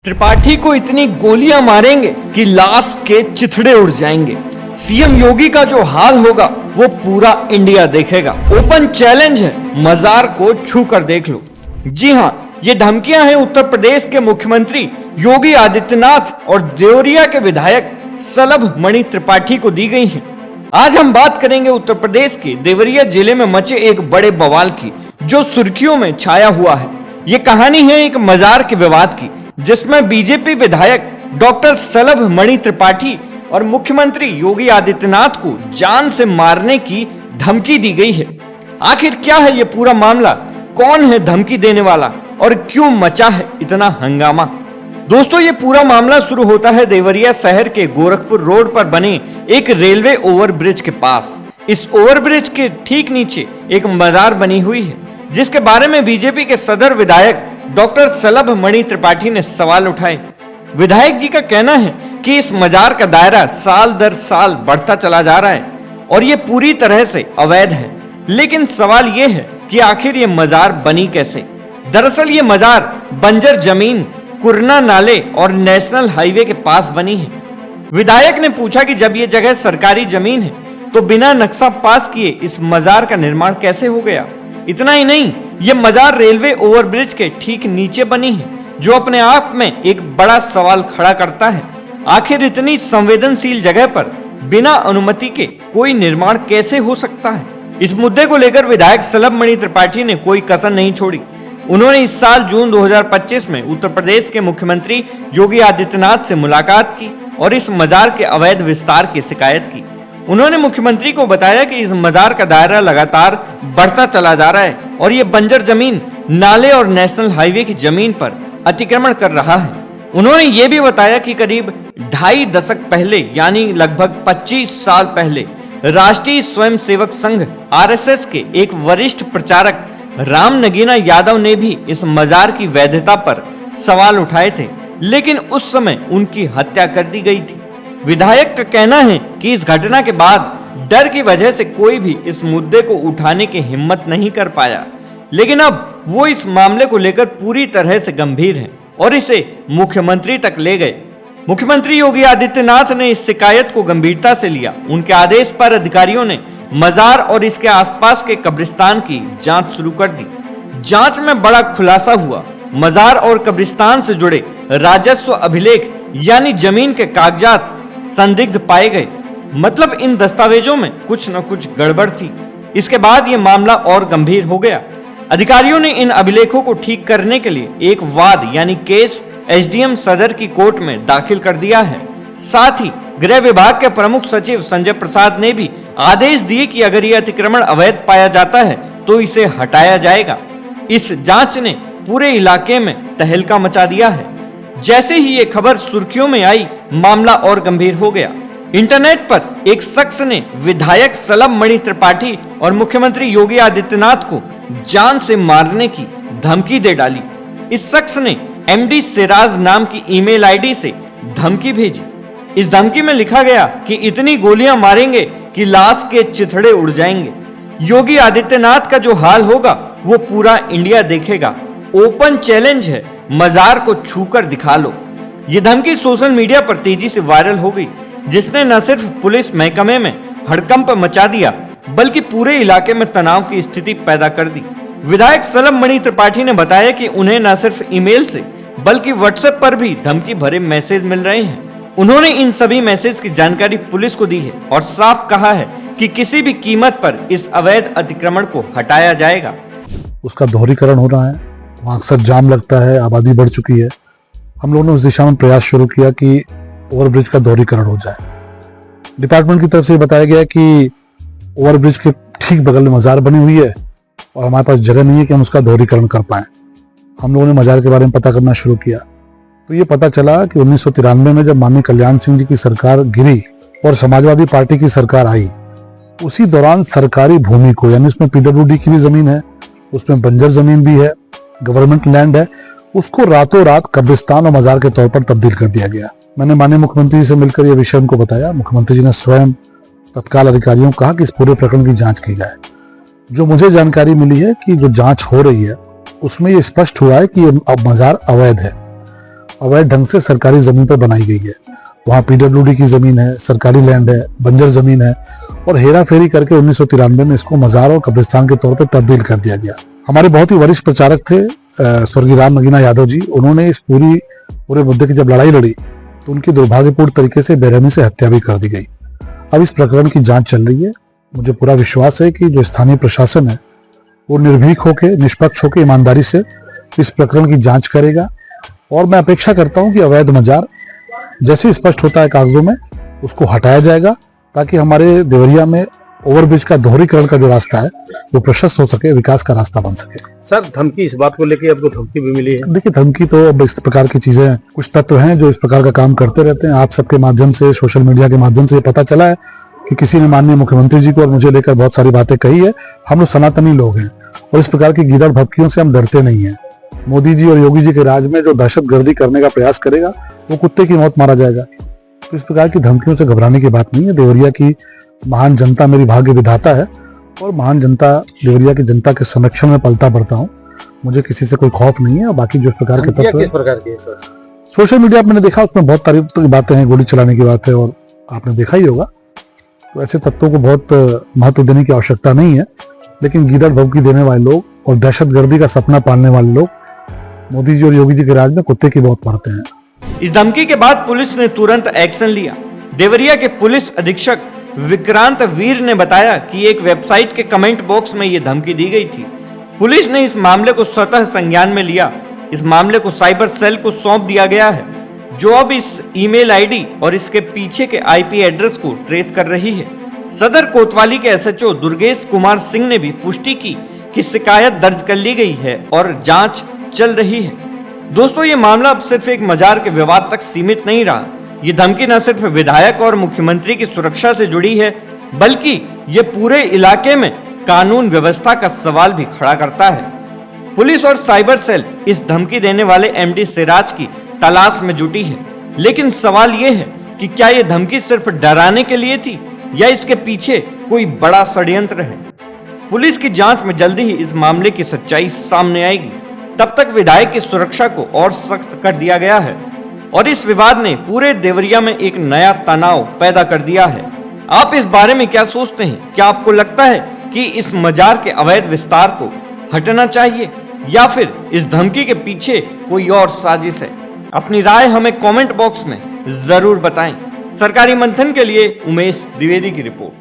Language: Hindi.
त्रिपाठी को इतनी गोलियां मारेंगे कि लाश के चिथड़े उड़ जाएंगे। सीएम योगी का जो हाल होगा वो पूरा इंडिया देखेगा। ओपन चैलेंज है, मजार को छू कर देख लो। जी हां, ये धमकियां हैं उत्तर प्रदेश के मुख्यमंत्री योगी आदित्यनाथ और देवरिया के विधायक सलभ मणि त्रिपाठी को दी गई हैं। आज हम बात करेंगे उत्तर प्रदेश के देवरिया जिले में मचे एक बड़े बवाल की, जो सुर्खियों में छाया हुआ है। ये कहानी है एक मजार के विवाद की, जिसमें बीजेपी विधायक डॉक्टर सलभ मणि त्रिपाठी और मुख्यमंत्री योगी आदित्यनाथ को जान से मारने की धमकी दी गई है। आखिर क्या है ये पूरा मामला, कौन है धमकी देने वाला और क्यों मचा है इतना हंगामा? दोस्तों, ये पूरा मामला शुरू होता है देवरिया शहर के गोरखपुर रोड पर बने एक रेलवे ओवरब्रिज के पास। इस ओवरब्रिज के ठीक नीचे एक मजार बनी हुई है, जिसके बारे में बीजेपी के सदर विधायक डॉक्टर सलभ मणि त्रिपाठी ने सवाल उठाए। विधायक जी का कहना है कि इस मजार का दायरा साल दर साल बढ़ता चला जा रहा है और ये पूरी तरह से अवैध है। लेकिन सवाल ये है कि आखिर ये मजार बनी कैसे? दरअसल ये मजार बंजर जमीन, कुरना नाले और नेशनल हाईवे के पास बनी है। विधायक ने पूछा कि जब ये जगह सरकारी जमीन है तो बिना नक्शा पास किए इस मजार का निर्माण कैसे हो गया? इतना ही नहीं, ये मजार रेलवे ओवरब्रिज के ठीक नीचे बनी है, जो अपने आप में एक बड़ा सवाल खड़ा करता है। आखिर इतनी संवेदनशील जगह पर बिना अनुमति के कोई निर्माण कैसे हो सकता है? इस मुद्दे को लेकर विधायक सलभ मणि त्रिपाठी ने कोई कसर नहीं छोड़ी। उन्होंने इस साल जून 2025 में उत्तर प्रदेश के मुख्यमंत्री योगी आदित्यनाथ से मुलाकात की और इस मजार के अवैध विस्तार की शिकायत की। उन्होंने मुख्यमंत्री को बताया कि इस मजार का दायरा लगातार बढ़ता चला जा रहा है और ये बंजर जमीन, नाले और नेशनल हाईवे की जमीन पर अतिक्रमण कर रहा है। उन्होंने ये भी बताया कि करीब 2.5 दशक पहले, यानी लगभग 25 साल पहले, राष्ट्रीय स्वयंसेवक संघ आरएसएस के एक वरिष्ठ प्रचारक राम नगीना यादव ने भी इस मजार की वैधता पर सवाल उठाए थे, लेकिन उस समय उनकी हत्या कर दी गई थी। विधायक का कहना है कि इस घटना के बाद डर की वजह से कोई भी इस मुद्दे को उठाने की हिम्मत नहीं कर पाया, लेकिन अब वो इस मामले को लेकर पूरी तरह से गंभीर हैं और इसे मुख्यमंत्री तक ले गए। मुख्यमंत्री योगी आदित्यनाथ ने इस शिकायत को गंभीरता से लिया। उनके आदेश पर अधिकारियों ने मजार और इसके आसपास के कब्रिस्तान की जांच शुरू कर दी। जांच में बड़ा खुलासा हुआ। मजार और कब्रिस्तान से जुड़े राजस्व अभिलेख यानी जमीन के कागजात संदिग्ध पाए गए। मतलब इन दस्तावेजों में कुछ न कुछ गड़बड़ थी। इसके बाद यह मामला और गंभीर हो गया। अधिकारियों ने इन अभिलेखों को ठीक करने के लिए एक वाद यानी केस एसडीएम सदर की कोर्ट में दाखिल कर दिया है। साथ ही गृह विभाग के प्रमुख सचिव संजय प्रसाद ने भी आदेश दिए कि अगर यह अतिक्रमण अवैध पाया जाता है तो इसे हटाया जाएगा। इस जांच ने पूरे इलाके में तहलका मचा दिया है। जैसे ही ये खबर सुर्खियों में आई, मामला और गंभीर हो गया। इंटरनेट पर एक शख्स ने विधायक सलभ मणि त्रिपाठी और मुख्यमंत्री योगी आदित्यनाथ को जान से मारने की धमकी दे डाली। इस शख्स ने एमडी सिराज नाम की ईमेल आईडी से धमकी भेजी। इस धमकी में लिखा गया कि इतनी गोलियां मारेंगे कि लाश के चिथड़े उड़ जाएंगे। योगी आदित्यनाथ का जो हाल होगा वो पूरा इंडिया देखेगा। ओपन चैलेंज है, मजार को छूकर दिखा लो। ये धमकी सोशल मीडिया पर तेजी से वायरल हो गई, जिसने न सिर्फ पुलिस महकमे में हड़कंप मचा दिया, बल्कि पूरे इलाके में तनाव की स्थिति पैदा कर दी। विधायक सलभ मणि त्रिपाठी ने बताया कि उन्हें न सिर्फ ईमेल से बल्कि व्हाट्सएप पर भी धमकी भरे मैसेज मिल रहे हैं। उन्होंने इन सभी मैसेज की जानकारी पुलिस को दी है और साफ कहा है कि किसी भी कीमत पर इस अवैध अतिक्रमण को हटाया जाएगा। उसका दोहरीकरण हो रहा है, वहाँ अक्सर जाम लगता है, आबादी बढ़ चुकी है। हम लोगों ने उस दिशा में प्रयास शुरू किया कि ओवरब्रिज का दोहरीकरण हो जाए। डिपार्टमेंट की तरफ से बताया गया कि ओवरब्रिज के ठीक बगल में मजार बनी हुई है और हमारे पास जगह नहीं है कि हम उसका दोहरीकरण कर पाएं। हम लोगों ने मजार के बारे में पता करना शुरू किया तो ये पता चला कि 1993 में जब माननीय कल्याण सिंह जी की सरकार गिरी और समाजवादी पार्टी की सरकार आई, उसी दौरान सरकारी भूमि को, यानी उसमें पीडब्ल्यूडी की भी जमीन है, उसमें बंजर जमीन भी है, गवर्नमेंट लैंड है, उसको रातों रात कब्रिस्तान और मजार के तौर पर तब्दील कर दिया गया। मैंने माननीय मुख्यमंत्री से मिलकर यह विषय उनको बताया। मुख्यमंत्री जी ने स्वयं तत्काल अधिकारियों को कहा कि इस पूरे प्रकरण की जांच की जाए। जो मुझे जानकारी मिली है कि जो जांच हो रही है उसमें ये स्पष्ट हुआ है कि अब मजार अवैध है अवैध ढंग से सरकारी जमीन पर बनाई गई है। वहाँ पीडब्ल्यूडी की जमीन है, सरकारी लैंड है, बंजर जमीन है और हेरा फेरी करके 1993 में इसको मजार और कब्रिस्तान के तौर पर तब्दील कर दिया गया। हमारे बहुत ही वरिष्ठ प्रचारक थे स्वर्गीय राम नगीना यादव जी। उन्होंने इस पूरे मुद्दे की जब लड़ाई लड़ी तो उनकी दुर्भाग्यपूर्ण तरीके से बेरहमी से हत्या भी कर दी गई। अब इस प्रकरण की जांच चल रही है। मुझे पूरा विश्वास है कि जो स्थानीय प्रशासन है वो निर्भीक होकर, निष्पक्ष होकर, ईमानदारी से इस प्रकरण की जांच करेगा और मैं अपेक्षा करता हूं कि अवैध मजार जैसे स्पष्ट होता है कागजों में उसको हटाया जाएगा ताकि हमारे देवरिया में ओवरब्रिज का दोहरीकरण का जो रास्ता है वो प्रशस्त हो सके, विकास का रास्ता बन सके। सर, धमकी इस बात को लेकर आपको धमकी भी मिली है? देखिए, धमकी तो अब इस प्रकार की चीजें, कुछ तत्व हैं जो इस प्रकार का काम करते रहते हैं। आप सबके माध्यम से, सोशल मीडिया के माध्यम से पता चला है कि किसी ने माननीय मुख्यमंत्री जी को और मुझे लेकर बहुत सारी बातें कही है। हम लोग सनातनी लोग हैं और इस प्रकार की गीदड़ भभकियों से हम डरते नहीं हैं। मोदी जी और योगी जी के राज में जो दहशतगर्दी करने का प्रयास करेगा वो कुत्ते की मौत मारा जाएगा। तो इस प्रकार की धमकियों से घबराने की बात नहीं है। देवरिया की महान जनता मेरी भाग्य विधाता है और महान जनता, देवरिया की जनता के संरक्षण में पलता पड़ता हूँ। मुझे किसी से कोई खौफ नहीं है। और बाकी जो प्रकार के तत्व, किस प्रकार की है सर? सोशल मीडिया मैंने देखा उसमें बहुत सारी बातें हैं, गोली चलाने की बात है और आपने देखा ही होगा। तो ऐसे तत्वों को बहुत महत्व देने की आवश्यकता नहीं है। लेकिन गीदड़ भभकी देने वाले लोग और दहशतगर्दी का सपना पालने वाले लोग मोदी जी और योगी जी के राज में कुत्ते की मौत मारते हैं। इस धमकी के बाद पुलिस ने तुरंत एक्शन लिया। देवरिया के पुलिस अधीक्षक विक्रांत वीर ने बताया कि एक वेबसाइट के कमेंट बॉक्स में यह धमकी दी गई थी। पुलिस ने इस मामले को स्वतः संज्ञान में लिया। इस मामले को साइबर सेल को सौंप दिया गया है, जो अब इस ईमेल आईडी और इसके पीछे के आईपी एड्रेस को ट्रेस कर रही है। सदर कोतवाली के एसएचओ दुर्गेश कुमार सिंह ने भी पुष्टि की कि शिकायत दर्ज कर ली गई है और जांच चल रही है। दोस्तों, ये मामला अब सिर्फ एक मजार के विवाद तक सीमित नहीं रहा। ये धमकी न सिर्फ विधायक और मुख्यमंत्री की सुरक्षा से जुड़ी है, बल्कि ये पूरे इलाके में कानून व्यवस्था का सवाल भी खड़ा करता है। पुलिस और साइबर सेल इस धमकी देने वाले एमडी सिराज की तलाश में जुटी है। लेकिन सवाल ये है कि क्या ये धमकी सिर्फ डराने के लिए थी या इसके पीछे कोई बड़ा षड्यंत्र है। पुलिस की जांच में जल्दी ही इस मामले की सच्चाई सामने आएगी। तब तक विधायक की सुरक्षा को और सख्त कर दिया गया है और इस विवाद ने पूरे देवरिया में एक नया तनाव पैदा कर दिया है। आप इस बारे में क्या सोचते हैं? क्या आपको लगता है कि इस मजार के अवैध विस्तार को हटना चाहिए या फिर इस धमकी के पीछे कोई और साजिश है? अपनी राय हमें कमेंट बॉक्स में जरूर बताएं। सरकारी मंथन के लिए उमेश द्विवेदी की रिपोर्ट।